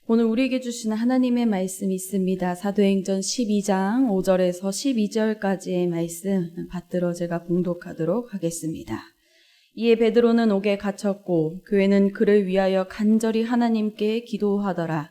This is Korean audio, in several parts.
오늘 우리에게 주시는 하나님의 말씀이 있습니다. 사도행전 12장 5절에서 12절까지의 말씀 받들어 제가 봉독하도록 하겠습니다. 이에 베드로는 옥에 갇혔고 교회는 그를 위하여 간절히 하나님께 기도하더라.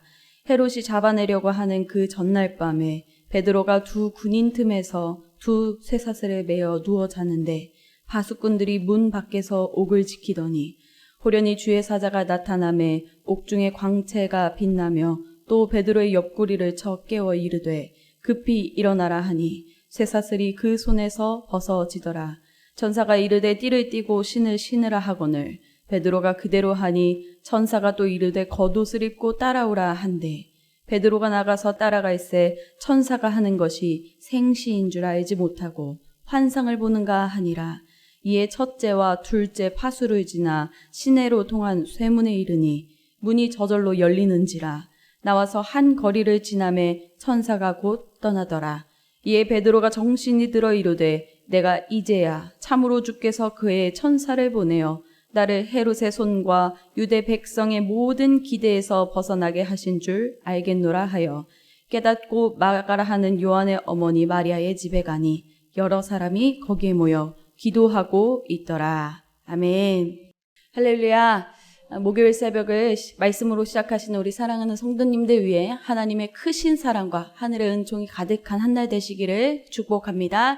헤롯이 잡아내려고 하는 그 전날 밤에 베드로가 두 군인 틈에서 두 쇠사슬에 매어 누워 자는데 파수꾼들이 문 밖에서 옥을 지키더니 호련히 주의 사자가 나타나매 옥중에 광채가 빛나며 또 베드로의 옆구리를 쳐 깨워 이르되 급히 일어나라 하니 쇠사슬이 그 손에서 벗어지더라. 천사가 이르되 띠를 띠고 신을 신으라 하거늘 베드로가 그대로 하니 천사가 또 이르되 겉옷을 입고 따라오라 한대 베드로가 나가서 따라갈새 천사가 하는 것이 생시인 줄 알지 못하고 환상을 보는가 하니라. 이에 첫째와 둘째 파수를 지나 시내로 통한 쇠문에 이르니 문이 저절로 열리는지라. 나와서 한 거리를 지나매 천사가 곧 떠나더라. 이에 베드로가 정신이 들어 이르되 내가 이제야 참으로 주께서 그의 천사를 보내어 나를 헤롯의 손과 유대 백성의 모든 기대에서 벗어나게 하신 줄 알겠노라 하여 깨닫고 마가라 하는 요한의 어머니 마리아의 집에 가니 여러 사람이 거기에 모여 기도하고 있더라. 아멘. 할렐루야. 목요일 새벽을 말씀으로 시작하시는 우리 사랑하는 성도님들 위해 하나님의 크신 사랑과 하늘의 은총이 가득한 한 날 되시기를 축복합니다.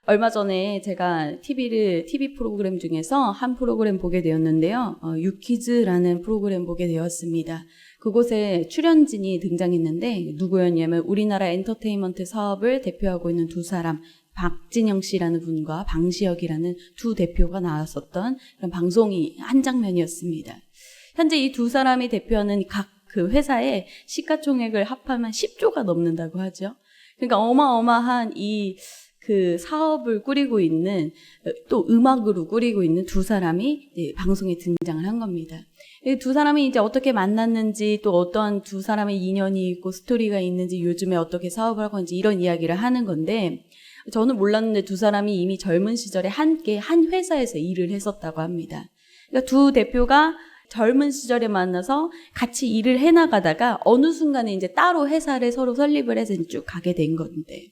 얼마 전에 제가 TV 프로그램 중에서 한 프로그램 보게 되었는데요. 유키즈라는 프로그램 보게 되었습니다. 그곳에 출연진이 등장했는데 누구였냐면 우리나라 엔터테인먼트 사업을 대표하고 있는 두 사람, 박진영 씨라는 분과 방시혁이라는 두 대표가 나왔었던 그런 방송이 한 장면이었습니다. 현재 이 두 사람이 대표하는 각 그 회사의 시가총액을 합하면 10조가 넘는다고 하죠. 그러니까 어마어마한 그 사업을 꾸리고 있는 또 음악으로 꾸리고 있는 두 사람이 방송에 등장을 한 겁니다. 이 두 사람이 이제 어떻게 만났는지 또 어떤 두 사람의 인연이 있고 스토리가 있는지 요즘에 어떻게 사업을 하고 있는지 이런 이야기를 하는 건데 저는 몰랐는데 두 사람이 이미 젊은 시절에 함께 한 회사에서 일을 했었다고 합니다. 그러니까 두 대표가 젊은 시절에 만나서 같이 일을 해나가다가 어느 순간에 이제 따로 회사를 서로 설립을 해서 쭉 가게 된 건데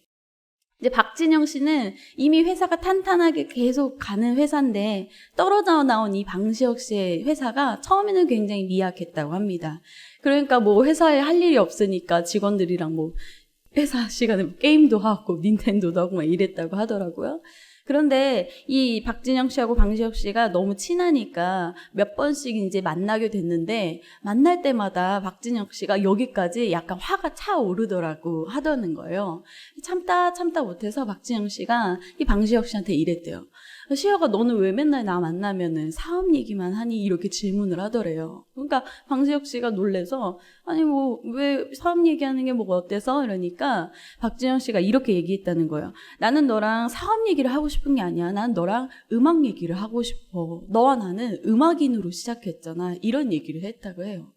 이제 박진영 씨는 이미 회사가 탄탄하게 계속 가는 회사인데 떨어져 나온 이 방시혁 씨의 회사가 처음에는 굉장히 미약했다고 합니다. 그러니까 뭐 회사에 할 일이 없으니까 직원들이랑 뭐 회사 시간에 게임도 하고 닌텐도도 하고 막 이랬다고 하더라고요. 그런데 이 박진영 씨하고 방시혁 씨가 너무 친하니까 몇 번씩 이제 만나게 됐는데 만날 때마다 박진영 씨가 여기까지 약간 화가 차오르더라고 하더는 거예요. 참다 못해서 박진영 씨가 이 방시혁 씨한테 이랬대요. 시혁아 너는 왜 맨날 나 만나면은 사업 얘기만 하니 이렇게 질문을 하더래요. 그러니까 방시혁 씨가 놀래서 아니 뭐 왜 사업 얘기하는 게 뭐가 어때서 이러니까 박진영 씨가 이렇게 얘기했다는 거예요. 나는 너랑 사업 얘기를 하고 싶은 게 아니야. 난 너랑 음악 얘기를 하고 싶어. 너와 나는 음악인으로 시작했잖아. 이런 얘기를 했다고 해요.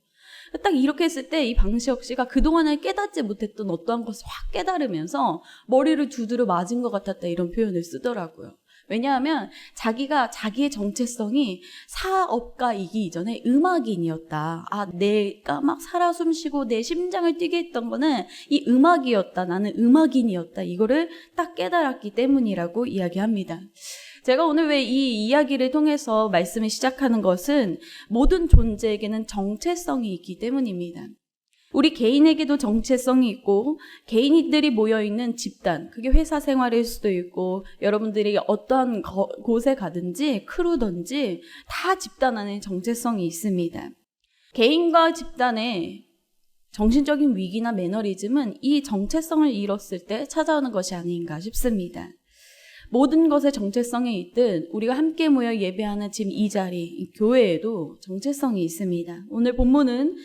딱 이렇게 했을 때 이 방시혁 씨가 그동안에 깨닫지 못했던 어떠한 것을 확 깨달으면서 머리를 두드려 맞은 것 같았다 이런 표현을 쓰더라고요. 왜냐하면 자기가 자기의 정체성이 사업가이기 이전에 음악인이었다. 내가 막 살아 숨쉬고 내 심장을 뛰게 했던 거는 이 음악이었다. 나는 음악인이었다. 이거를 딱 깨달았기 때문이라고 이야기합니다. 제가 오늘 왜 이 이야기를 통해서 말씀을 시작하는 것은 모든 존재에게는 정체성이 있기 때문입니다. 우리 개인에게도 정체성이 있고 개인들이 모여있는 집단, 그게 회사 생활일 수도 있고 여러분들이 어떤 곳에 가든지 크루든지 다 집단 안에 정체성이 있습니다. 개인과 집단의 정신적인 위기나 매너리즘은 이 정체성을 잃었을 때 찾아오는 것이 아닌가 싶습니다. 모든 것에 정체성이 있듯 우리가 함께 모여 예배하는 지금 이 자리, 교회에도 정체성이 있습니다. 오늘 본문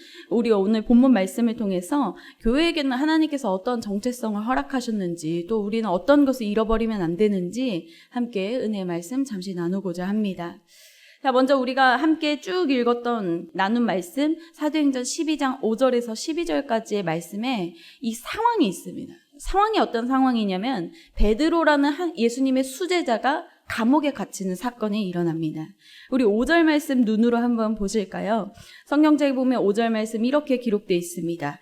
말씀을 통해서 교회에게는 하나님께서 어떤 정체성을 허락하셨는지 또 우리는 어떤 것을 잃어버리면 안 되는지 함께 은혜의 말씀 잠시 나누고자 합니다. 자, 먼저 우리가 함께 쭉 읽었던 나눈 말씀 사도행전 12장 5절에서 12절까지의 말씀에 이 상황이 있습니다. 상황이 어떤 상황이냐면 베드로라는 예수님의 수제자가 감옥에 갇히는 사건이 일어납니다. 우리 5절 말씀 눈으로 한번 보실까요? 성경책에 보면 5절 말씀 이렇게 기록되어 있습니다.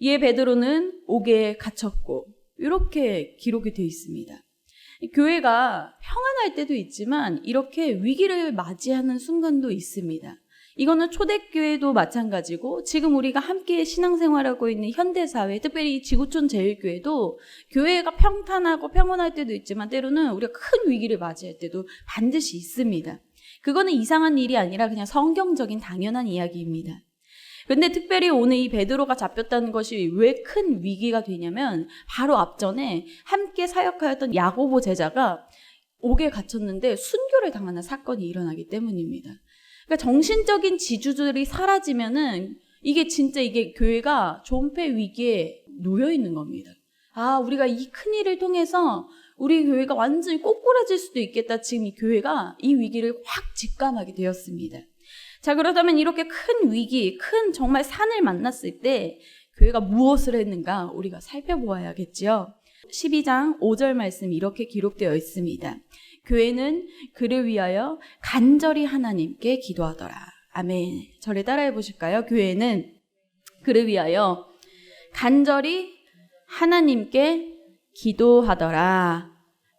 이에 베드로는 옥에 갇혔고, 이렇게 기록이 되어 있습니다. 교회가 평안할 때도 있지만 이렇게 위기를 맞이하는 순간도 있습니다. 이거는 초대교회도 마찬가지고 지금 우리가 함께 신앙생활하고 있는 현대사회, 특별히 지구촌 제일교회도 교회가 평탄하고 평온할 때도 있지만 때로는 우리가 큰 위기를 맞이할 때도 반드시 있습니다. 그거는 이상한 일이 아니라 그냥 성경적인 당연한 이야기입니다. 근데 특별히 오늘 이 베드로가 잡혔다는 것이 왜 큰 위기가 되냐면 바로 앞전에 함께 사역하였던 야고보 제자가 옥에 갇혔는데 순교를 당하는 사건이 일어나기 때문입니다. 그러니까 정신적인 지주들이 사라지면은 이게 교회가 존폐 위기에 놓여 있는 겁니다. 우리가 이 큰 일을 통해서 우리 교회가 완전히 꼬꾸라질 수도 있겠다. 지금 이 교회가 이 위기를 확 직감하게 되었습니다. 자, 그렇다면 이렇게 큰 위기, 큰 정말 산을 만났을 때 교회가 무엇을 했는가 우리가 살펴보아야겠죠. 12장 5절 말씀 이렇게 기록되어 있습니다. 교회는 그를 위하여 간절히 하나님께 기도하더라. 아멘. 저를 따라해 보실까요? 교회는 그를 위하여 간절히 하나님께 기도하더라.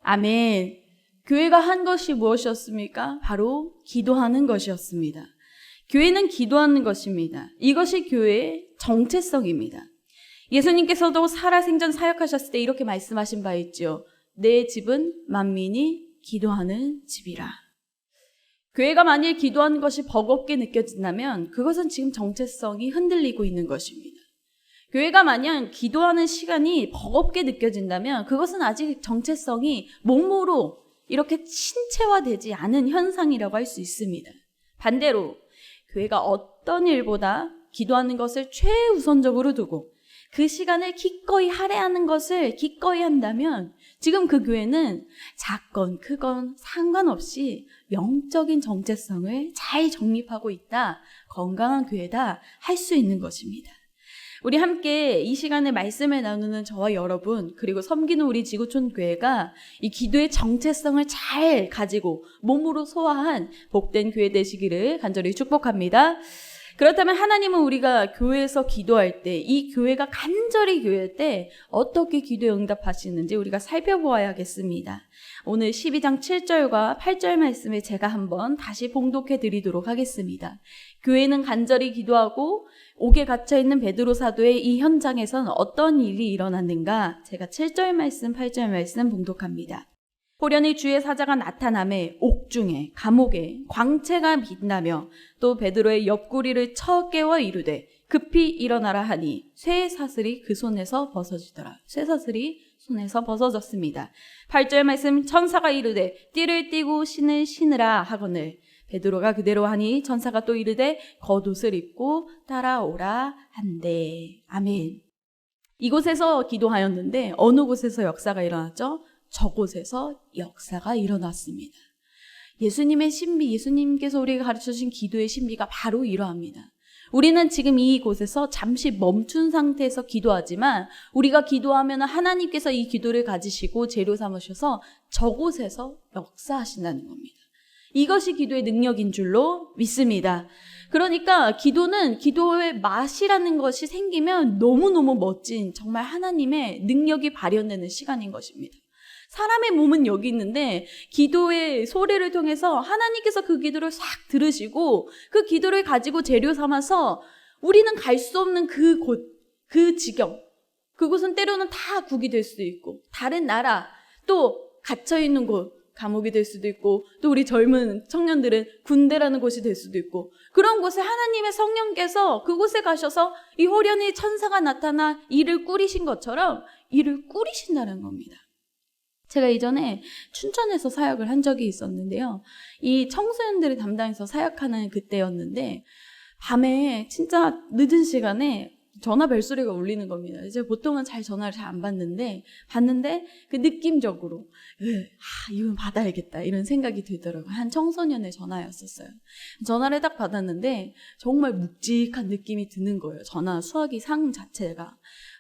아멘. 교회가 한 것이 무엇이었습니까? 바로 기도하는 것이었습니다. 교회는 기도하는 것입니다. 이것이 교회의 정체성입니다. 예수님께서도 살아생전 사역하셨을 때 이렇게 말씀하신 바 있죠. 내 집은 만민이 기도하는 집이라. 교회가 만일 기도하는 것이 버겁게 느껴진다면 그것은 지금 정체성이 흔들리고 있는 것입니다. 교회가 만약 기도하는 시간이 버겁게 느껴진다면 그것은 아직 정체성이 몸으로 이렇게 신체화되지 않은 현상이라고 할 수 있습니다. 반대로 교회가 어떤 일보다 기도하는 것을 최우선적으로 두고 그 시간을 기꺼이 할애하는 것을 기꺼이 한다면 지금 그 교회는 작건 크건 상관없이 영적인 정체성을 잘 정립하고 있다, 건강한 교회다 할 수 있는 것입니다. 우리 함께 이 시간에 말씀을 나누는 저와 여러분, 그리고 섬기는 우리 지구촌 교회가 이 기도의 정체성을 잘 가지고 몸으로 소화한 복된 교회 되시기를 간절히 축복합니다. 그렇다면 하나님은 우리가 교회에서 기도할 때, 이 교회가 간절히 기도할 때 어떻게 기도에 응답하시는지 우리가 살펴보아야겠습니다. 오늘 12장 7절과 8절 말씀을 제가 한번 다시 봉독해 드리도록 하겠습니다. 교회는 간절히 기도하고 옥에 갇혀있는 베드로 사도의 이 현장에서는 어떤 일이 일어났는가? 제가 7절 말씀, 8절 말씀 봉독합니다. 호련히 주의 사자가 나타나매 옥중에 감옥에 광채가 빛나며 또 베드로의 옆구리를 쳐 깨워 이르되 급히 일어나라 하니 쇠사슬이 그 손에서 벗어지더라. 쇠사슬이 손에서 벗어졌습니다. 8절 말씀 천사가 이르되 띠를 띠고 신을 신으라 하거늘 베드로가 그대로 하니 천사가 또 이르되 겉옷을 입고 따라오라 한대. 아멘. 이곳에서 기도하였는데 어느 곳에서 역사가 일어났죠? 저곳에서 역사가 일어났습니다. 예수님의 신비, 예수님께서 우리가 가르쳐주신 기도의 신비가 바로 이러합니다. 우리는 지금 이곳에서 잠시 멈춘 상태에서 기도하지만 우리가 기도하면 하나님께서 이 기도를 가지시고 재료 삼으셔서 저곳에서 역사하신다는 겁니다. 이것이 기도의 능력인 줄로 믿습니다. 그러니까 기도는 기도의 맛이라는 것이 생기면 너무너무 멋진 정말 하나님의 능력이 발현되는 시간인 것입니다. 사람의 몸은 여기 있는데 기도의 소리를 통해서 하나님께서 그 기도를 싹 들으시고 그 기도를 가지고 재료 삼아서 우리는 갈 수 없는 그 곳, 그 지경, 그곳은 때로는 다 국이 될 수도 있고 다른 나라, 또 갇혀있는 곳, 감옥이 될 수도 있고 또 우리 젊은 청년들은 군대라는 곳이 될 수도 있고 그런 곳에 하나님의 성령께서 그곳에 가셔서 이 호련히 천사가 나타나 일을 꾸리신 것처럼 일을 꾸리신다는 겁니다. 제가 이전에 춘천에서 사역을 한 적이 있었는데요. 이 청소년들을 담당해서 사역하는 그때였는데 밤에 진짜 늦은 시간에 전화 벨소리가 울리는 겁니다. 이제 보통은 전화를 잘 안 받는데 봤는데 그 느낌적으로 이건 받아야겠다 이런 생각이 들더라고요. 한 청소년의 전화였었어요. 전화를 딱 받았는데 정말 묵직한 느낌이 드는 거예요. 전화 수화기 상 자체가.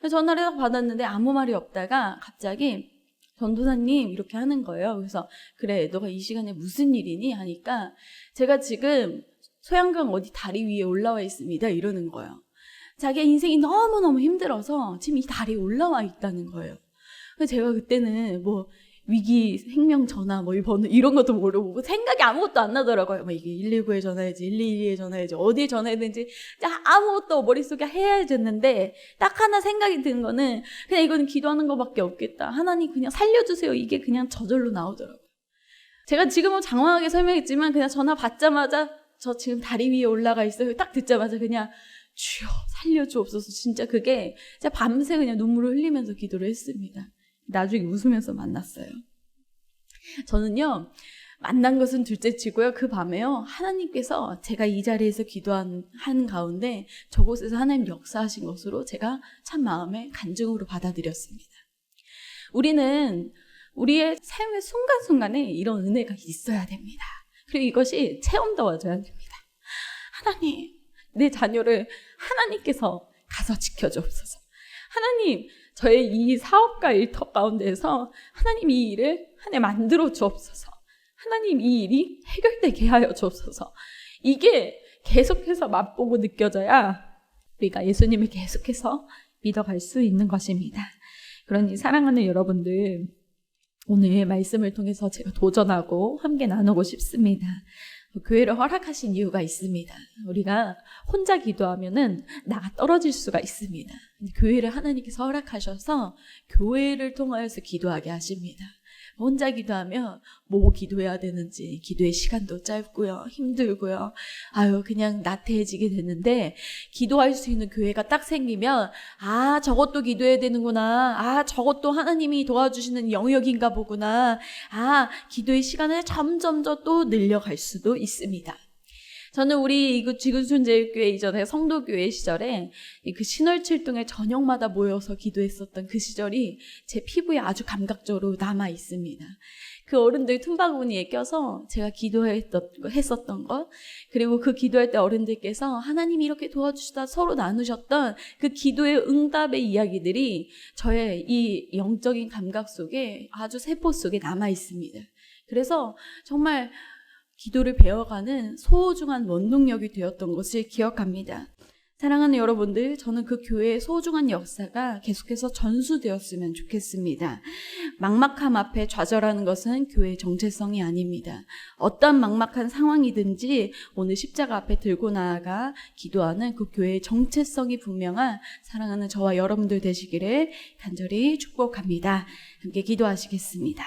전화를 딱 받았는데 아무 말이 없다가 갑자기 전도사님 이렇게 하는 거예요. 그래서 그래 너가 이 시간에 무슨 일이니? 하니까 제가 지금 소양강 어디 다리 위에 올라와 있습니다 이러는 거예요. 자기 인생이 너무너무 힘들어서 지금 이 다리에 올라와 있다는 거예요. 그래서 제가 그때는 뭐 위기 생명 전화 뭐 이 번호 이런 것도 모르고 생각이 아무것도 안 나더라고요. 뭐 이게 119에 전화해야지 112에 전화해야지 어디에 전화해야 되는지 아무것도 머릿속에 해야 됐는데 딱 하나 생각이 드는 거는 그냥 이거는 기도하는 것밖에 없겠다. 하나님 그냥 살려주세요. 이게 그냥 저절로 나오더라고요. 제가 지금은 장황하게 설명했지만 그냥 전화 받자마자 저 지금 다리 위에 올라가 있어요. 딱 듣자마자 그냥 주여 살려주옵소서. 진짜 그게 제가 밤새 그냥 눈물을 흘리면서 기도를 했습니다. 나중에 웃으면서 만났어요. 저는요 만난 것은 둘째 치고요. 그 밤에요 하나님께서 제가 이 자리에서 기도한 가운데 저곳에서 하나님 역사하신 것으로 제가 참 마음에 간증으로 받아들였습니다. 우리는 우리의 삶의 순간순간에 이런 은혜가 있어야 됩니다. 그리고 이것이 체험되어져야 됩니다. 하나님 내 자녀를 하나님께서 가서 지켜주옵소서. 하나님 저의 이 사업과 일터 가운데에서 하나님 이 일을 하나님 만들어 주옵소서. 하나님 이 일이 해결되게 하여 주옵소서. 이게 계속해서 맛보고 느껴져야 우리가 예수님을 계속해서 믿어갈 수 있는 것입니다. 그러니 사랑하는 여러분들 오늘 말씀을 통해서 제가 도전하고 함께 나누고 싶습니다. 교회를 허락하신 이유가 있습니다. 우리가 혼자 기도하면은 나가 떨어질 수가 있습니다. 교회를 하나님께서 허락하셔서 교회를 통하여서 기도하게 하십니다. 혼자 기도하면 뭐 기도해야 되는지 기도의 시간도 짧고요. 힘들고요. 그냥 나태해지게 되는데 기도할 수 있는 교회가 딱 생기면 저것도 기도해야 되는구나. 저것도 하나님이 도와주시는 영역인가 보구나. 기도의 시간을 점점 더 또 늘려갈 수도 있습니다. 저는 우리 지구촌제일교회 이전에 성도교회 시절에 그 신월칠동에 저녁마다 모여서 기도했었던 그 시절이 제 피부에 아주 감각적으로 남아 있습니다. 그 어른들 틈바구니에 껴서 제가 기도했었던 것, 그리고 그 기도할 때 어른들께서 하나님이 이렇게 도와주시다 서로 나누셨던 그 기도의 응답의 이야기들이 저의 이 영적인 감각 속에 아주 세포 속에 남아 있습니다. 그래서 정말 기도를 배워가는 소중한 원동력이 되었던 것을 기억합니다. 사랑하는 여러분들, 저는 그 교회의 소중한 역사가 계속해서 전수되었으면 좋겠습니다. 막막함 앞에 좌절하는 것은 교회의 정체성이 아닙니다. 어떤 막막한 상황이든지 오늘 십자가 앞에 들고 나아가 기도하는 그 교회의 정체성이 분명한 사랑하는 저와 여러분들 되시기를 간절히 축복합니다. 함께 기도하시겠습니다.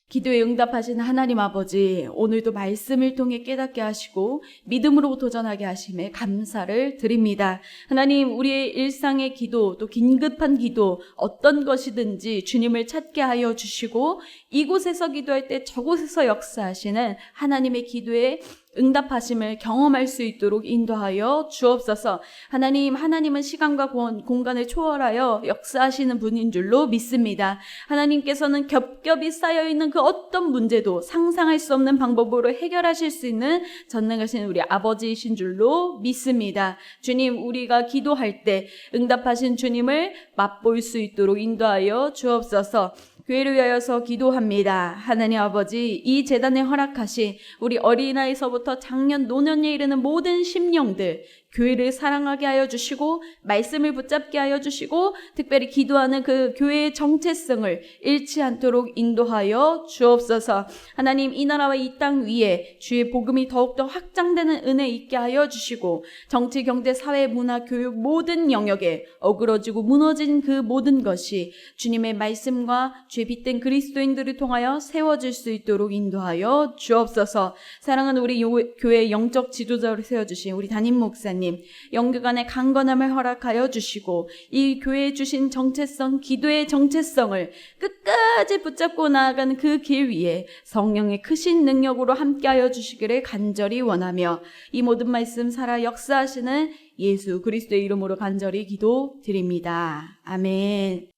기도에 응답하시는 하나님 아버지, 오늘도 말씀을 통해 깨닫게 하시고 믿음으로 도전하게 하심에 감사를 드립니다. 하나님, 우리의 일상의 기도, 또 긴급한 기도, 어떤 것이든지 주님을 찾게 하여 주시고 이곳에서 기도할 때 저곳에서 역사하시는 하나님의 기도에 응답하심을 경험할 수 있도록 인도하여 주옵소서. 하나님은 시간과 공간을 초월하여 역사하시는 분인 줄로 믿습니다. 하나님께서는 겹겹이 쌓여있는 그 어떤 문제도 상상할 수 없는 방법으로 해결하실 수 있는 전능하신 우리 아버지이신 줄로 믿습니다. 주님, 우리가 기도할 때 응답하신 주님을 맛볼 수 있도록 인도하여 주옵소서. 교회를 위하여서 기도합니다. 하나님 아버지, 이 재단에 허락하신 우리 어린아이서부터 장년, 노년에 이르는 모든 심령들, 교회를 사랑하게 하여 주시고 말씀을 붙잡게 하여 주시고 특별히 기도하는 그 교회의 정체성을 잃지 않도록 인도하여 주옵소서. 하나님, 이 나라와 이 땅 위에 주의 복음이 더욱더 확장되는 은혜 있게 하여 주시고 정치, 경제, 사회, 문화, 교육 모든 영역에 어그러지고 무너진 그 모든 것이 주님의 말씀과 주의 빛된 그리스도인들을 통하여 세워질 수 있도록 인도하여 주옵소서. 사랑하는 우리 교회의 영적 지도자를 세워주신 우리 담임 목사님, 영육간의 강건함을 허락하여 주시고 이 교회에 주신 정체성, 기도의 정체성을 끝까지 붙잡고 나아가는 그 길 위에 성령의 크신 능력으로 함께하여 주시기를 간절히 원하며 이 모든 말씀 살아 역사하시는 예수 그리스도의 이름으로 간절히 기도드립니다. 아멘.